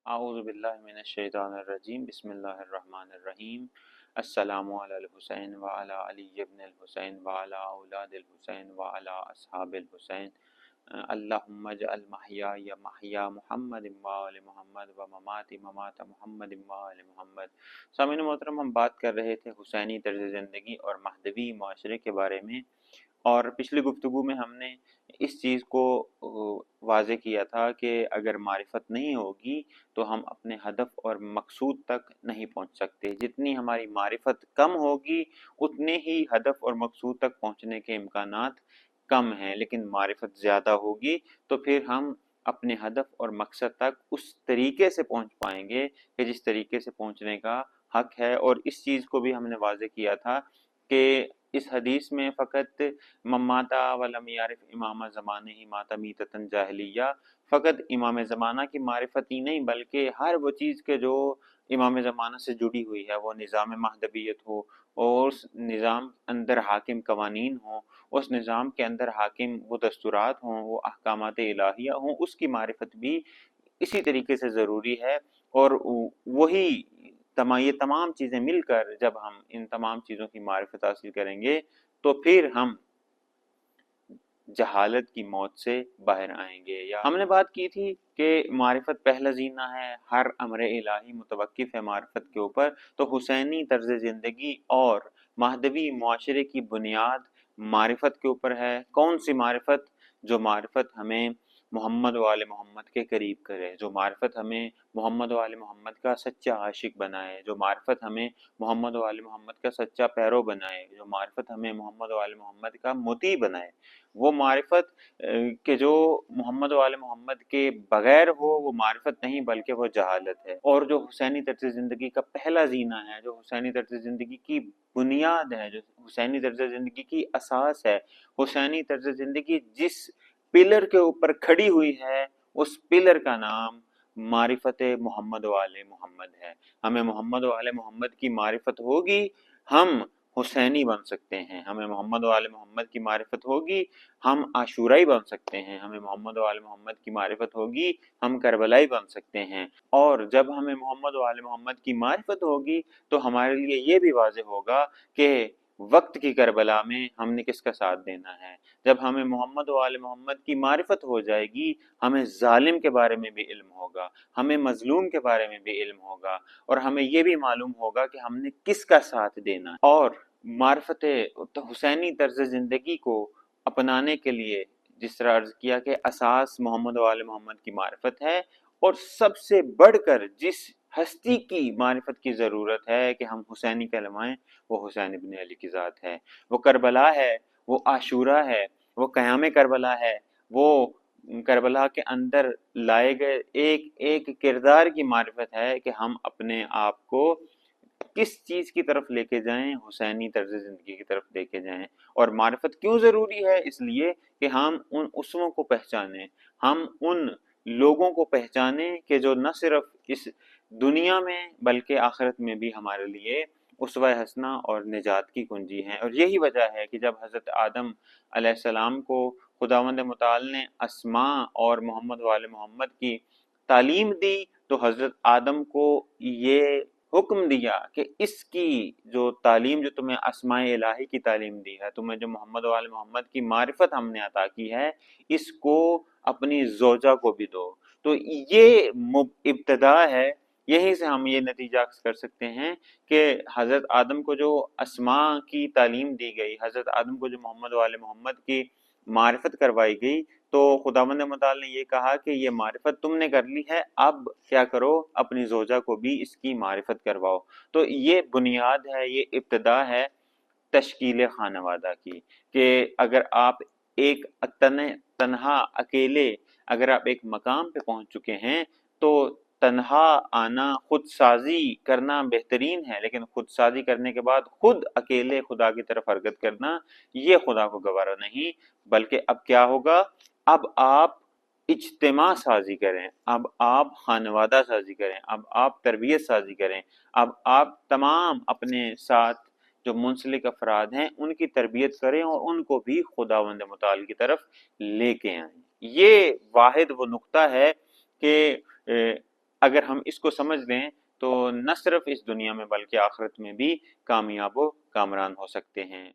اعوذ باللہ من الشیطان الرجیم بسم اللہ الرحمن الرحیم السلام علی الحسین وعلی علی ابن الحسین وعلی اولاد الحسین وعلی اصحاب الحسین اللہم اجعل محیای محیا محمد وآل محمد و مماتی ممات محمد وآل محمد۔ سامعین محترم، ہم بات کر رہے تھے حسینی طرز زندگی اور مہدوی معاشرے کے بارے میں، اور پچھلی گفتگو میں ہم نے اس چیز کو واضح کیا تھا کہ اگر معرفت نہیں ہوگی تو ہم اپنے ہدف اور مقصود تک نہیں پہنچ سکتے۔ جتنی ہماری معرفت کم ہوگی اتنے ہی ہدف اور مقصود تک پہنچنے کے امکانات کم ہیں، لیکن معرفت زیادہ ہوگی تو پھر ہم اپنے ہدف اور مقصد تک اس طریقے سے پہنچ پائیں گے کہ جس طریقے سے پہنچنے کا حق ہے۔ اور اس چیز کو بھی ہم نے واضح کیا تھا کہ اس حدیث میں فقط مماتا ولم یعرف امام زمانہ ہی ماتا میتتن جاہلیہ، فقط امام زمانہ کی معرفت ہی نہیں بلکہ ہر وہ چیز کے جو امام زمانہ سے جڑی ہوئی ہے، وہ نظام مہدویت ہو اور اس نظام اندر حاکم قوانین ہوں، اس نظام کے اندر حاکم وہ دستورات ہوں، وہ احکامات الہیہ ہوں، اس کی معرفت بھی اسی طریقے سے ضروری ہے۔ اور وہی یہ تمام چیزیں مل کر جب ہم ان تمام چیزوں کی معرفت حاصل کریں گے تو پھر ہم جہالت کی موت سے باہر آئیں گے۔ یا ہم نے بات کی تھی کہ معرفت پہلا زینہ ہے، ہر امر الہی متوقف ہے معرفت کے اوپر۔ تو حسینی طرز زندگی اور مہدوی معاشرے کی بنیاد معرفت کے اوپر ہے۔ کون سی معرفت؟ جو معرفت ہمیں محمد و آل محمد کے قریب کرے، جو معرفت ہمیں محمد و آل محمد کا سچا عاشق بنائے، جو معرفت ہمیں محمد و آل محمد کا سچا پیرو بنائے، جو معرفت ہمیں محمد و آل محمد کا مطیع بنائے۔ وہ معرفت کہ جو محمد و آل محمد کے بغیر ہو وہ معرفت نہیں بلکہ وہ جہالت ہے۔ اور جو حسینی طرز زندگی کا پہلا زینہ ہے، جو حسینی طرز زندگی کی بنیاد ہے، جو حسینی طرز زندگی کی اساس ہے، حسینی طرز زندگی جس پلر کے اوپر کھڑی ہوئی ہے، اس پلر کا نام معرفت محمد و آل محمد ہے۔ ہمیں محمد و آل محمد کی معرفت ہوگی، ہم حسینی بن سکتے ہیں۔ ہمیں محمد و آل محمد کی معرفت ہوگی، ہم عاشورائی بن سکتے ہیں۔ ہمیں محمد و آل محمد کی معرفت ہوگی، ہم کربلائی بن سکتے ہیں۔ اور جب ہمیں محمد و آل محمد کی معرفت ہوگی تو ہمارے لیے یہ بھی واضح ہوگا کہ وقت کی کربلا میں ہم نے کس کا ساتھ دینا ہے۔ جب ہمیں محمد و آل محمد کی معرفت ہو جائے گی، ہمیں ظالم کے بارے میں بھی علم ہوگا، ہمیں مظلوم کے بارے میں بھی علم ہوگا، اور ہمیں یہ بھی معلوم ہوگا کہ ہم نے کس کا ساتھ دینا ہے۔ اور معرفت حسینی طرز زندگی کو اپنانے کے لیے جس طرح عرض کیا کہ اساس محمد و آل محمد کی معرفت ہے، اور سب سے بڑھ کر جس ہستی کی معرفت کی ضرورت ہے کہ ہم حسینی کہلوائیں، وہ حسین ابن علی کی ذات ہے۔ وہ کربلا ہے، وہ عاشورہ ہے، وہ قیام کربلا ہے، وہ کربلا کے اندر لائے گئے ایک ایک کردار کی معرفت ہے کہ ہم اپنے آپ کو کس چیز کی طرف لے کے جائیں، حسینی طرز زندگی کی طرف لے کے جائیں۔ اور معرفت کیوں ضروری ہے؟ اس لیے کہ ہم ان اسووں کو پہچانیں، ہم ان لوگوں کو پہچانیں کہ جو نہ صرف اس دنیا میں بلکہ آخرت میں بھی ہمارے لیے اسوہ حسنہ اور نجات کی کنجی ہیں۔ اور یہی وجہ ہے کہ جب حضرت آدم علیہ السلام کو خداوند متعال نے اسماء اور محمد و آل محمد کی تعلیم دی تو حضرت آدم کو یہ حکم دیا کہ اس کی جو تعلیم، جو تمہیں اسماء الہی کی تعلیم دی ہے، تمہیں جو محمد و آل محمد کی معرفت ہم نے عطا کی ہے، اس کو اپنی زوجہ کو بھی دو۔ تو یہ ابتدا ہے، یہیں سے ہم یہ نتیجہ کر سکتے ہیں کہ حضرت آدم کو جو اسماء کی تعلیم دی گئی، حضرت آدم کو جو محمد و آل محمد کی معرفت کروائی گئی، تو خداوند متعال نے یہ کہا کہ یہ معرفت تم نے کر لی ہے، اب کیا کرو، اپنی زوجہ کو بھی اس کی معرفت کرواؤ۔ تو یہ بنیاد ہے، یہ ابتدا ہے تشکیل خانوادہ کی، کہ اگر آپ ایک تنہا اکیلے اگر آپ ایک مقام پہ پہنچ چکے ہیں تو تنہا آنا، خود سازی کرنا بہترین ہے، لیکن خود سازی کرنے کے بعد خود اکیلے خدا کی طرف حرکت کرنا یہ خدا کو گوارا نہیں۔ بلکہ اب کیا ہوگا؟ اب آپ اجتماع سازی کریں، اب آپ خانوادہ سازی کریں، اب آپ تربیت سازی کریں، اب آپ تمام اپنے ساتھ جو منسلک افراد ہیں ان کی تربیت کریں اور ان کو بھی خداوند متعال کی طرف لے کے آئیں۔ یہ واحد وہ نقطہ ہے کہ اگر ہم اس کو سمجھ لیں تو نہ صرف اس دنیا میں بلکہ آخرت میں بھی کامیاب و کامران ہو سکتے ہیں۔